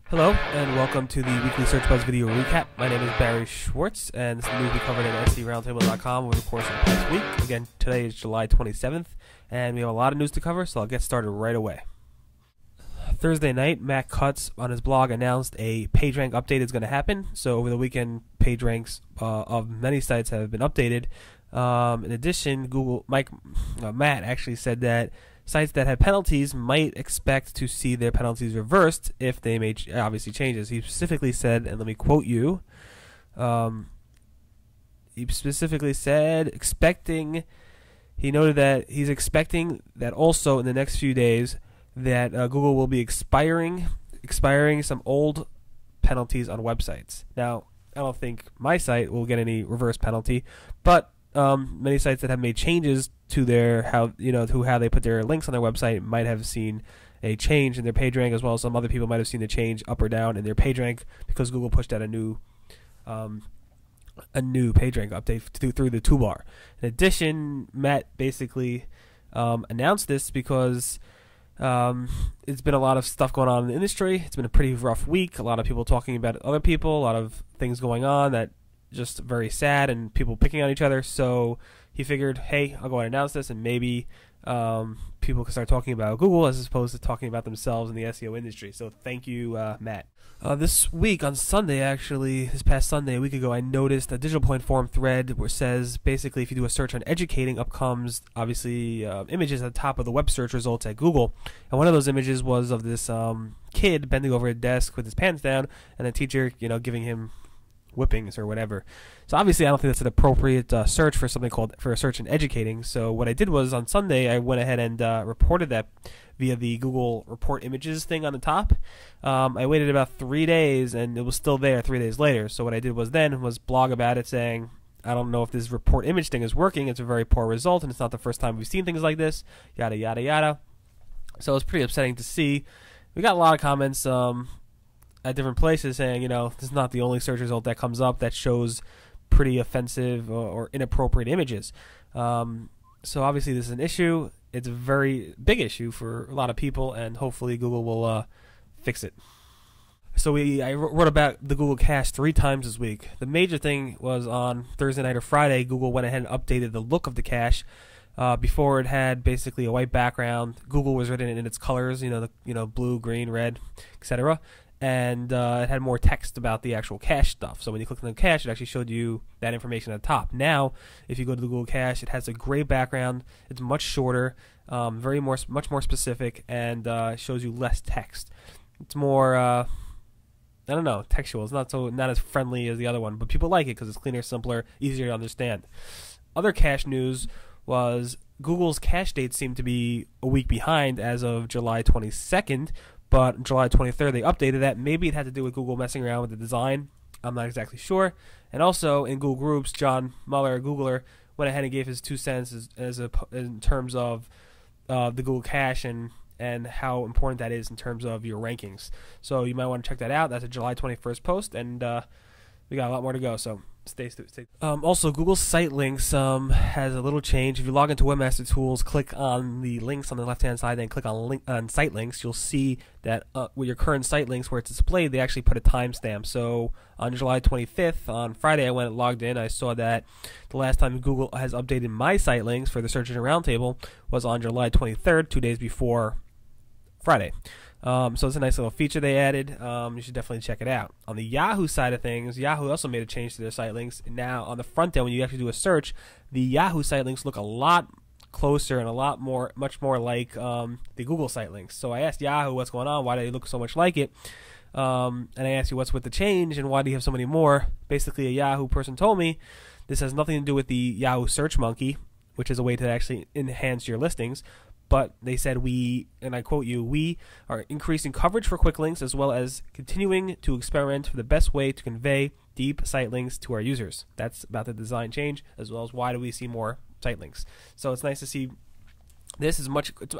Hello, and welcome to the weekly Search Buzz video recap. My name is Barry Schwartz, and this is the news we covered at SEOroundtable.com over the course of the past week. Again, today is July 27th, and we have a lot of news to cover, so I'll get started right away. Thursday night, Matt Cutts on his blog announced a PageRank update is going to happen. So over the weekend, PageRanks of many sites have been updated. In addition, Matt actually said that sites that have penalties might expect to see their penalties reversed if they made obviously changes. He specifically said, and let me quote you, he specifically said, he noted that he's expecting that also in the next few days that Google will be expiring some old penalties on websites. Now, I don't think my site will get any reverse penalty, but many sites that have made changes to how they put their links on their website might have seen a change in their PageRank, as well as some other people might have seen a change up or down in their PageRank because Google pushed out a new PageRank update through the toolbar. In addition, Matt basically announced this because it's been a lot of stuff going on in the industry. It's been a pretty rough week. A lot of people talking about other people, a lot of things going on that just very sad, and people picking on each other. So he figured, hey, I'll go ahead and announce this, and maybe people can start talking about Google as opposed to talking about themselves in the SEO industry. So thank you, Matt. This week on Sunday, actually, this past Sunday, a week ago, I noticed a Digital Point forum thread where it says basically if you do a search on educating, up comes obviously images at the top of the web search results at Google. And one of those images was of this kid bending over a desk with his pants down, and a teacher, giving him whippings or whatever. So obviously I don't think that's an appropriate search for a search in educating. So what I did was on Sunday I went ahead and reported that via the Google report images thing on the top. I waited about 3 days and it was still there 3 days later. So what I did was blog about it, saying I don't know if this report image thing is working. It's a very poor result, and it's not the first time we've seen things like this, yada yada yada. So it was pretty upsetting to see. We got a lot of comments at different places saying, this is not the only search result that comes up that shows pretty offensive or inappropriate images. So obviously this is an issue. It's a very big issue for a lot of people, and hopefully Google will fix it. So I wrote about the Google cache 3 times this week. The major thing was on Thursday night or Friday, Google went ahead and updated the look of the cache. Before it had basically a white background. Google was written in its colors, blue, green, red, etc. And it had more text about the actual cache stuff. So when you clicked on the cache, it actually showed you that information at the top. Now, if you go to the Google cache, it has a gray background. It's much shorter, much more specific, and shows you less text. It's more, textual. It's not as friendly as the other one, but people like it because it's cleaner, simpler, easier to understand. Other cache news was Google's cache dates seem to be a week behind as of July 22nd. But July 23rd, they updated that. Maybe it had to do with Google messing around with the design. I'm not exactly sure. And also, in Google Groups, John Mueller, a Googler, went ahead and gave his 2 cents in terms of the Google cache and how important that is in terms of your rankings. So you might want to check that out. That's a July 21st post, and we got a lot more to go. So stay. Also, Google Site Links has a little change. If you log into Webmaster Tools, click on the links on the left-hand side, then click on Site Links. You'll see that with your current site links where it's displayed, they actually put a timestamp. So on July 25th, on Friday, I went and logged in. I saw that the last time Google has updated my site links for the Search Engine Roundtable was on July 23rd, 2 days before Friday. So it's a nice little feature they added. You should definitely check it out. On the Yahoo side of things, Yahoo also made a change to their site links. Now, on the front end, when you actually do a search, the Yahoo site links look a lot closer and much more like the Google site links. So I asked Yahoo what's going on, why do they look so much like it? And I asked you what's with the change and why do you have so many more? Basically, a Yahoo person told me this has nothing to do with the Yahoo Search Monkey, which is a way to actually enhance your listings. But they said and I quote you, we are increasing coverage for quick links as well as continuing to experiment for the best way to convey deep site links to our users. That's about the design change, as well as why do we see more site links. So it's nice to see. This is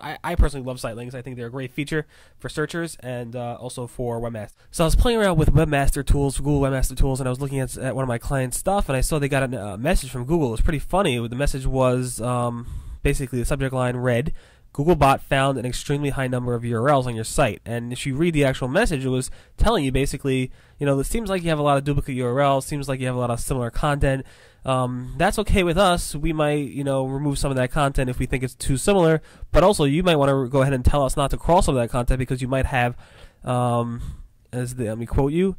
I personally love site links. I think they're a great feature for searchers and also for Webmaster. So I was playing around with Webmaster Tools, Google Webmaster Tools, and I was looking at one of my clients' stuff, and I saw they got a message from Google. It was pretty funny. The message was basically the subject line read, Googlebot found an extremely high number of URLs on your site. And if you read the actual message, it was telling you basically, it seems like you have a lot of duplicate URLs, seems like you have a lot of similar content. That's okay with us. We might, remove some of that content if we think it's too similar. But also, you might want to go ahead and tell us not to crawl some of that content because you might have, let me quote you,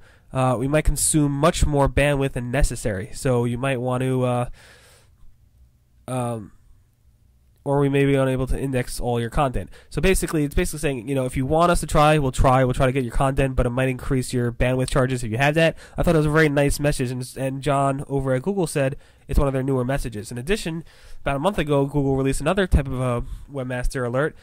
we might consume much more bandwidth than necessary. So you might want to, or we may be unable to index all your content. So basically, it's basically saying, if you want us to try, we'll try to get your content, but it might increase your bandwidth charges if you have that. I thought it was a very nice message, and John over at Google said it's one of their newer messages. In addition, about a month ago, Google released another type of a webmaster alert,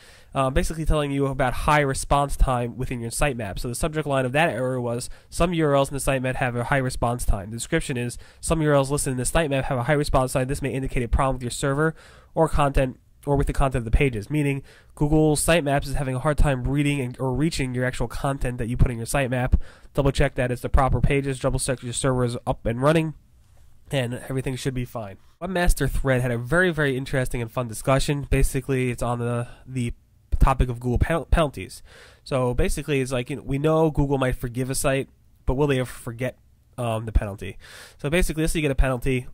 basically telling you about high response time within your sitemap. So the subject line of that error was, some URLs in the sitemap have a high response time. The description is, some URLs listed in the sitemap have a high response time. This may indicate a problem with your server or content, or with the content of the pages, meaning Google Sitemaps is having a hard time reading or reaching your actual content that you put in your sitemap. Double check that it's the proper pages, double check your server is up and running, and everything should be fine. Webmaster Thread had a very, very interesting and fun discussion. Basically, it's on the topic of Google penalties. So basically, it's like, we know Google might forgive a site, but will they ever forget the penalty? So basically, let's say you get a penalty.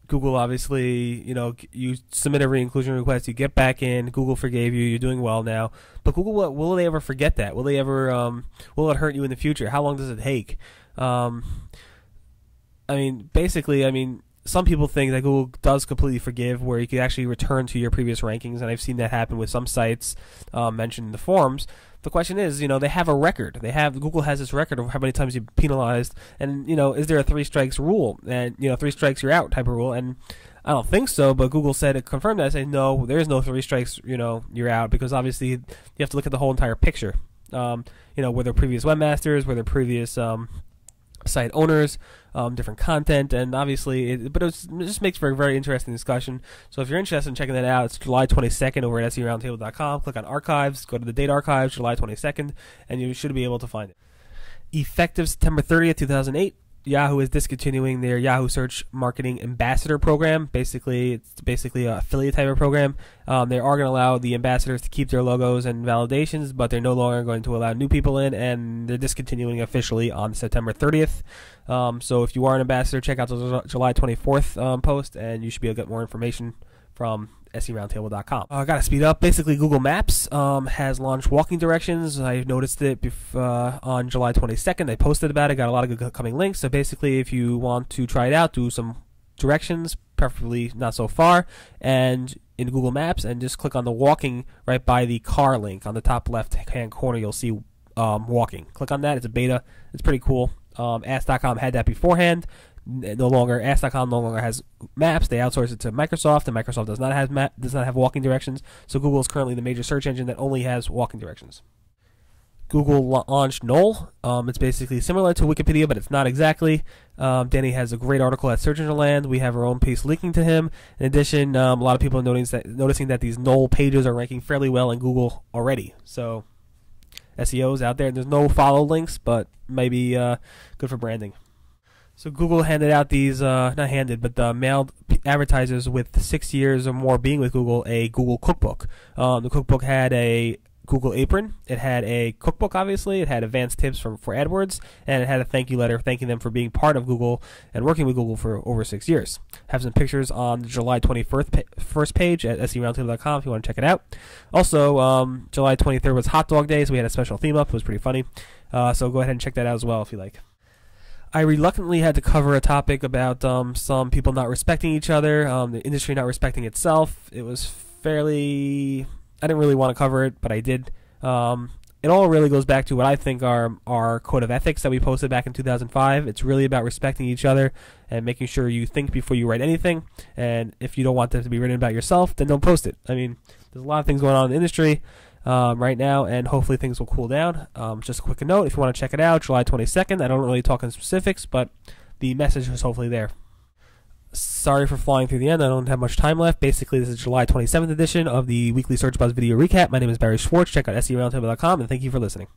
Google obviously, you submit a re-inclusion request, you get back in, Google forgave you, you're doing well now. But Google, will they ever forget that? Will they ever, will it hurt you in the future? How long does it take? Basically, some people think that Google does completely forgive, where you could actually return to your previous rankings, and I've seen that happen with some sites mentioned in the forums. The question is, they have a record. Google has this record of how many times you've penalized, and is there a 3 strikes rule? And 3 strikes you're out type of rule? And I don't think so, but Google said it confirmed that. I say no, there is no 3 strikes. You're out, because obviously you have to look at the whole entire picture. Were there previous webmasters? Were there previous site owners, different content, and obviously, it just makes for a very interesting discussion. So if you're interested in checking that out, it's July 22nd over at SEOroundtable.com. Click on Archives, go to the date archives, July 22nd, and you should be able to find it. Effective September 30th, 2008, Yahoo is discontinuing their Yahoo Search Marketing Ambassador program. It's basically an affiliate type of program. They are going to allow the ambassadors to keep their logos and validations, but they're no longer going to allow new people in, and they're discontinuing officially on September 30th. So if you are an ambassador, check out the July 24th post, and you should be able to get more information from SEOroundtable.com. I gotta speed up. Basically, Google Maps has launched walking directions. I noticed it on July 22nd. They posted about it. Got a lot of good coming links. So basically, if you want to try it out, do some directions, preferably not so far, and in Google Maps, and just click on the walking right by the car link on the top left-hand corner. You'll see walking. Click on that. It's a beta. It's pretty cool. Ask.com had that beforehand. Ask.com no longer has maps. They outsource it to Microsoft, and Microsoft does not have walking directions. So Google is currently the major search engine that only has walking directions. Google launched Knoll. It's basically similar to Wikipedia, but it's not exactly. Danny has a great article at Search Engine Land. We have our own piece linking to him. In addition, a lot of people are noticing that these Knoll pages are ranking fairly well in Google already. So SEOs out there. There's no follow links, but maybe good for branding. So Google handed out these, mailed advertisers with 6 years or more being with Google a Google cookbook. The cookbook had a Google apron. It had a cookbook, obviously. It had advanced tips for AdWords, and it had a thank you letter thanking them for being part of Google and working with Google for over 6 years. Have some pictures on the July 21st page at SEOroundtable.com if you want to check it out. Also, July 23rd was Hot Dog Day, so we had a special theme up. It was pretty funny. So go ahead and check that out as well if you like. I reluctantly had to cover a topic about some people not respecting each other, the industry not respecting itself. It was fairly... I didn't really want to cover it, but I did. It all really goes back to what I think are our code of ethics that we posted back in 2005. It's really about respecting each other and making sure you think before you write anything. And if you don't want that to be written about yourself, then don't post it. I mean, there's a lot of things going on in the industry right now, and hopefully things will cool down. Just a quick note, if you want to check it out, July 22nd. I don't really talk in specifics, but the message is hopefully there. Sorry for flying through the end. I don't have much time left. Basically, this is July 27th edition of the Weekly Search Buzz Video Recap. My name is Barry Schwartz. Check out SEOroundtable.com, and thank you for listening.